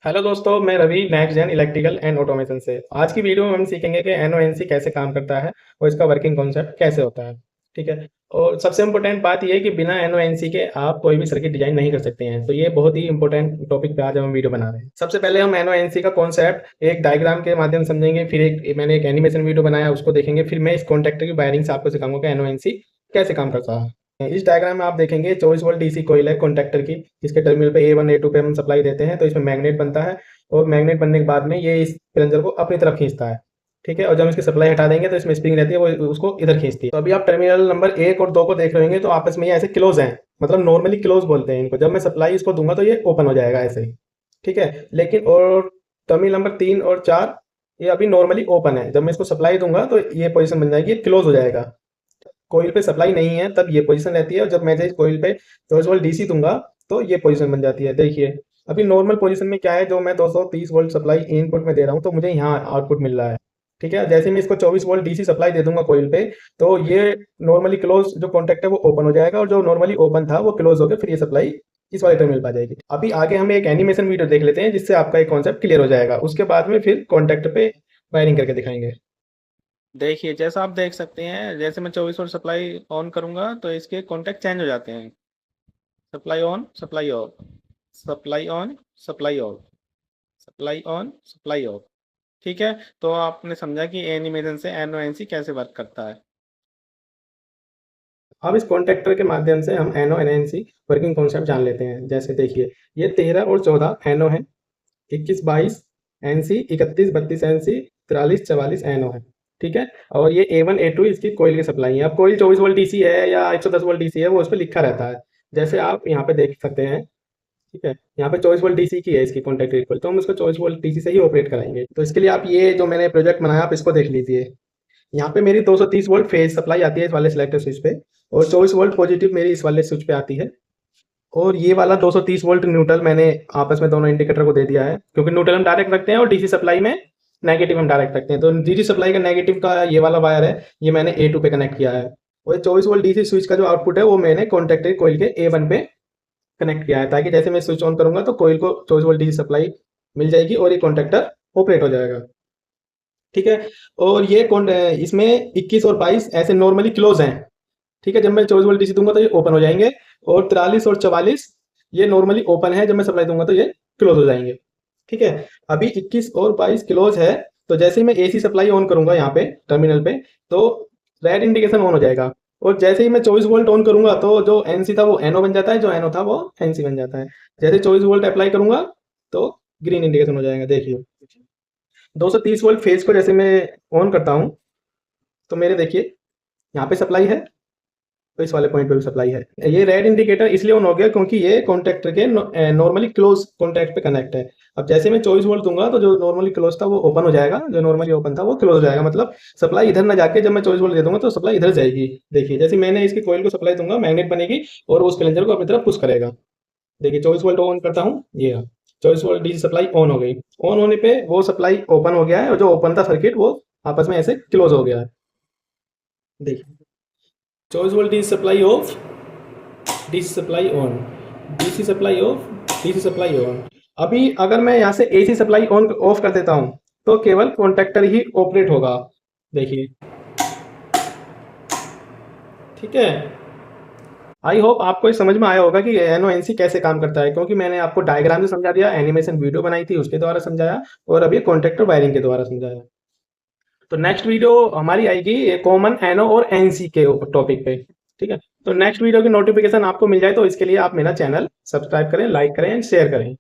Hello दोस्तों, मैं Ravi Next Gen electrical and automation से। आज की वीडियो में हम सीखेंगे कि एनओएनसी कैसे काम करता है और इसका वर्किंग कॉन्सेप्ट कैसे होता है। ठीक है। और सबसे इम्पोर्टेंट बात यह है कि बिना एनओएनसी के आप कोई भी सर्किट डिजाइन नहीं कर सकते हैं। तो ये बहुत ही इंपॉर्टेंट टॉपिक पे आज हम वीडियो बना रहे हैं। सबसे पहले हम एनओएनसी का कॉन्सेप्ट एक डायग्राम के माध्यम से समझेंगे, फिर मैंने एक एनिमेशन वीडियो बनाया उसको देखेंगे, फिर मैं इस कॉन्टेक्टर की वायरिंग से आपको सिखाऊंगा कि एनओएनसी कैसे काम करता है। इस डायग्राम में आप देखेंगे 24 वोल्ट डीसी कॉइल है कॉन्टैक्टर की, जिसके टर्मिनल पे A1 A2 पे हम सप्लाई देते हैं। तो इसमें मैग्नेट बनता है और मैग्नेट बनने के बाद में ये इस प्लंजर को अपनी तरफ खींचता है। ठीक है। और जब हम इसकी सप्लाई हटा देंगे तो इसमें स्प्रिंग रहती है, वो उसको इधर खींचती है। तो अभी आप टर्मिनल नंबर 1 और 2 को देख रहे होंगे, तो आपस में ये ऐसे क्लोज हैं, मतलब नॉर्मली क्लोज बोलते हैं इनको। जब मैं सप्लाई इसको दूंगा तो ये ओपन हो जाएगा ऐसे ही। ठीक है। लेकिन और टर्मिनल नंबर 3 और 4 ये अभी नॉर्मली ओपन है। जब मैं इसको सप्लाई दूंगा तो ये पोजीशन बन जाएगी, ये क्लोज हो जाएगा। कोयल पे सप्लाई नहीं है तब ये पोजीशन रहती है, और जब मैं कोयल पे 24 वोल्ट डीसी दूंगा तो ये पोजीशन बन जाती है। देखिए अभी नॉर्मल पोजीशन में क्या है, जो मैं 230 वोल्ट सप्लाई इनपुट में दे रहा हूँ तो मुझे यहाँ आउटपुट मिल रहा है। ठीक है। जैसे मैं इसको 24 वोल्ट डीसी सप्लाई दे दूंगा कोयल पे, तो ये नॉर्मली क्लोज जो कॉन्टेक्ट है वो ओपन हो जाएगा, और जो नॉर्मली ओपन था वो क्लोज होकर फिर ये सप्लाई इस वाले टर्मिनल पर आ जाएगी। अभी आगे हम एक एनिमेशन वीडियो देख लेते हैं, जिससे आपका एक कॉन्सेप्ट क्लियर हो जाएगा। उसके बाद में फिर कॉन्टेक्ट पे वायरिंग करके दिखाएंगे। देखिए, जैसा आप देख सकते हैं, जैसे मैं 24 वोल्ट सप्लाई ऑन करूंगा तो इसके कॉन्टैक्ट चेंज हो जाते हैं। Supply on, supply of, supply on, supply of, supply on, supply of. ठीक है। तो आपने समझा कि एनिमेशन से एनओएनसी कैसे वर्क करता है। अब इस कॉन्ट्रैक्टर के माध्यम से हम एनो एनएनसी वर्किंग कॉन्सेप्ट जान लेते हैं। जैसे देखिए, ये 13 और 14 एनो है, 21 22 एनसी, 31 32 एनसी, 43 44 एनो है। ठीक है। और ये A1 A2 इसकी कोयल की सप्लाई है। अब कोयल 24 वोल्ट डीसी है या 110 वोल्ट डीसी है, वो उस पर लिखा रहता है। जैसे आप यहाँ पे देख सकते हैं। ठीक है। यहाँ पे 24 वोल्ट डीसी की है इसकी कॉन्टैक्ट इक्वल, तो हम इसको 24 वोल्ट डीसी से ही ऑपरेट कराएंगे। तो इसके लिए आप ये जो मैंने प्रोजेक्ट बनाया आप इसको देख लीजिए। यहाँ पे मेरी 230 वोल्ट फेज सप्लाई आती है इस वाले सिलेक्टर स्विच पे, और 24 वोल्ट पॉजिटिव मेरी इस वाले स्विच पे आती है। और ये वाला 230 वोल्ट न्यूट्रल मैंने आपस में दोनों इंडिकेटर को दे दिया है, क्योंकि न्यूट्रल हम डायरेक्ट रखते हैं और डीसी सप्लाई में नेगेटिव हम डायरेक्ट रखते हैं। तो डीसी सप्लाई का नेगेटिव का ये वाला वायर है, ये मैंने A2 पे कनेक्ट किया है। और 24 वोल्ट डीसी स्विच का जो आउटपुट है वो मैंने कॉन्टैक्ट कॉइल के A1 पे कनेक्ट किया है, ताकि जैसे मैं स्विच ऑन करूंगा तो कॉइल को 24 वोल्ट डीसी सप्लाई मिल जाएगी और ये कॉन्टैक्टर ऑपरेट हो जाएगा। ठीक है। और ये इसमें 21 और 22 ऐसे नॉर्मली क्लोज हैं। ठीक है। जब मैं 24 वोल्ट डीसी दूंगा तो ये ओपन हो जाएंगे, और 43 और 44 ये नॉर्मली ओपन है, जब मैं सप्लाई दूंगा तो ये क्लोज हो जाएंगे। ठीक है। अभी 21 और 22 क्लोज है, तो जैसे ही मैं एसी सप्लाई ऑन करूंगा यहाँ पे टर्मिनल पे, तो रेड इंडिकेशन ऑन हो जाएगा। और जैसे ही मैं 24 वोल्ट ऑन करूंगा तो जो एनसी था वो एनओ बन जाता है, जो एनओ था वो एनसी बन जाता है। जैसे 24 वोल्ट अप्लाई करूंगा तो ग्रीन इंडिकेशन हो जाएगा। देखिए 230 वोल्ट फेज को जैसे मैं ऑन करता हूँ तो मेरे देखिए यहाँ पे सप्लाई है, तो इस वाले पॉइंट पे भी सप्लाई है। ये रेड इंडिकेटर इसलिए ऑन हो गया क्योंकि ये कॉन्टैक्टर के नॉर्मली क्लोज कॉन्टैक्ट पे कनेक्ट है। अब जैसे मैं 24 वोल्ट दूंगा तो जो नॉर्मली क्लोज था वो ओपन हो जाएगा, जो नॉर्मली ओपन था वो क्लोज हो जाएगा। मतलब सप्लाई इधर ना जाके जब मैं 24 वोल्ट दे दूंगा तो सप्लाई इधर जाएगी। देखिए जैसे मैंने इसकी कोयल को सप्लाई दूंगा, मैग्नेट बनेगी और उस प्लंजर को अपनी तरफ पुश करेगा। देखिए 24 वोल्ट ऑन करता हूँ, ये 24 वोल्ट डीसी सप्लाई ऑन हो गई। ऑन होने पे वो सप्लाई ओपन हो गया है, और जो ओपन था सर्किट वो आपस में ऐसे क्लोज हो गया है। देखिए 24 volt DC supply of, DC supply on, DC supply of, DC supply on. अभी अगर मैं यहाँ से एसी सप्लाई ऑन ऑफ कर देता हूँ तो केवल कॉन्टैक्टर ही ऑपरेट होगा। देखिए। ठीक है। आई होप आपको ये समझ में आया होगा कि एनओएनसी कैसे काम करता है, क्योंकि मैंने आपको डायग्राम से समझा दिया, एनिमेशन वीडियो बनाई थी उसके द्वारा समझाया, और अभी कॉन्टैक्टर वायरिंग के द्वारा समझाया। तो नेक्स्ट वीडियो हमारी आएगी कॉमन एनओ और एनसी के टॉपिक पे। ठीक है। तो नेक्स्ट वीडियो की नोटिफिकेशन आपको मिल जाए तो इसके लिए आप मेरा चैनल सब्सक्राइब करें, लाइक करें, शेयर करें।